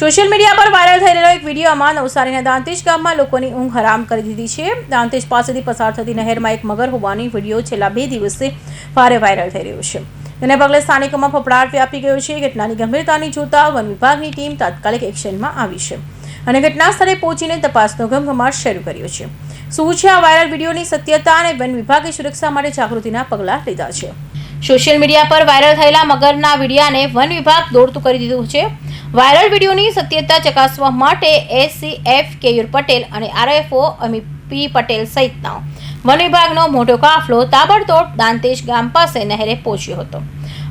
Social media પર viral થઈ રહેલો એક વિડીયોમાં નવસારીના દાંતેજ ગામમાં લોકોની ઊંઘ હરામ કરી દીધી છે. દાંતેજ પાસેથી પસાર થતી નહેરમાં એક મગર હોવાની વિડીયો છેલ્લા 2 દિવસથી ભારે વાયરલ થઈ રહ્યો છે. તેને પગલે સ્થાનિકોમાં ફફડાટ વ્યાપી ગયો છે. ઘટનાની ગંભીરતાની જોતા વન વિભાગની ટીમ તાત્કાલિક એક્શનમાં આવી છે અને ઘટના સ્થળે પહોંચીને તપાસનો ઘમઘમાટ શરૂ કર્યો છે. શું છે આ વાયરલ વિડીયોની સત્યતા અને વન વિભાગે સુરક્ષા માટે જાગૃતિના પગલાં લીધા છે. સોશિયલ મીડિયા પર વાયરલ થયેલા મગરના વિડીયાને વન વિભાગ દોડતું કરી દીધું છે. વાયરલ વિડીયોની સત્યતા ચકાસવા માટે એસસીએફ કેયુર પટેલ અને આરએફઓ અમિત પી પટેલ સહિતના વન વિભાગનો મોટો કાફલો તાબડતોબ દાંતેજ ગામ પાસે નહેરે પહોંચ્યો હતો.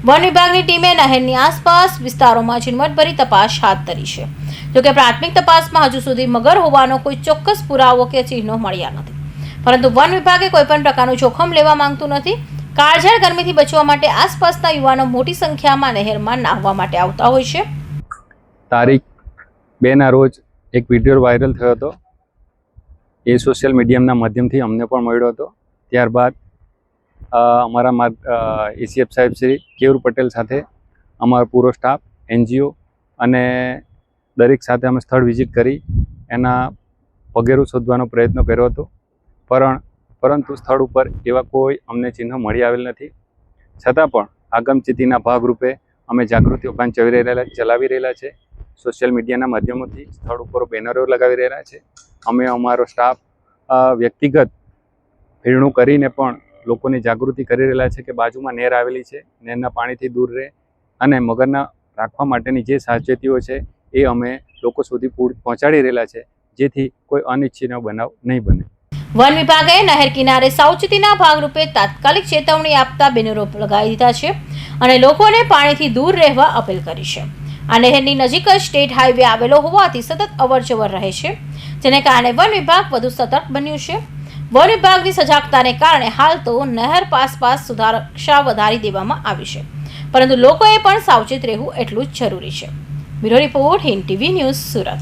વન વિભાગની ટીમે નહેરની આસપાસ વિસ્તારોમાં ઝીણવટભરી તપાસ હાથ ધરી છે. જોકે પ્રાથમિક તપાસમાં હજુ સુધી મગર હોવાનો કોઈ ચોક્કસ પુરાવો કે ચિહ્નો મળ્યા નથી, પરંતુ વન વિભાગે કોઈપણ પ્રકારનું જોખમ લેવા માંગતું નથી. કાળઝાળ ગરમીથી બચવા માટે આસપાસના યુવાનો મોટી સંખ્યામાં નહેરમાં નાહવા માટે આવતા હોય છે. તારીખ 2ના રોજ એક વિડીયો વાયરલ થયો હતો. એ સોશિયલ મીડિયાના માધ્યમથી અમને પણ મળ્યો હતો. ત્યારબાદ અમારા એસીએફ સાહેબ શ્રી કેયુર પટેલ સાથે અમારો પૂરો સ્ટાફ, એનજીઓ અને દરેક સાથે અમે સ્થળ વિઝિટ કરી એના પગેરું શોધવાનો પ્રયત્ન કર્યો હતો. પરંતુ સ્થળ ઉપર એવા કોઈ અમને ચિહ્નો મળી આવેલ નથી. છતાં પણ આગમચેતીના ભાગરૂપે અમે જાગૃતિ અભિયાન ચલાવી રહેલા છે. સોશિયલ મીડિયાના માધ્યમોથી સ્થળ ઉપર બેનરો લગાવી રહ્યા છે. અમે અમારો સ્ટાફ વ્યક્તિગત ભીડું કરીને પણ લોકોની જાગૃતિ કરી રહેલા છે કે બાજુમાં નહેર આવેલી છે, નહેરના પાણીથી દૂર રહે અને મગરના રાખવા માટેની જે સાવચેતીઓ છે એ અમે લોકો સુધી પહોંચાડી રહેલા છે, જેથી કોઈ અનિચ્છનીય બનાવ નહીં બને. વન વિભાગે નહેર કિનારે સાવચેતીના ભાગરૂપે તાત્કાલિક ચેતવણી આપતા બેનરો લગાવી દીધા છે અને લોકોને પાણીથી દૂર રહેવા અપીલ કરી છે. આ નહેરની નજીક જ સ્ટેટ હાઈવે આવેલો હોવાથી સતત અવરજવર રહે છે, જેને કારણે વન વિભાગ વધુ સતર્ક બન્યું છે. વન વિભાગની સજાગતાને કારણે હાલ તો નહેર આસપાસ સુરક્ષા વધારી દેવામાં આવી છે, પરંતુ લોકોએ પણ સાવચેત રહેવું એટલું જ જરૂરી છે. Bureau report, Hind TV news, Surat.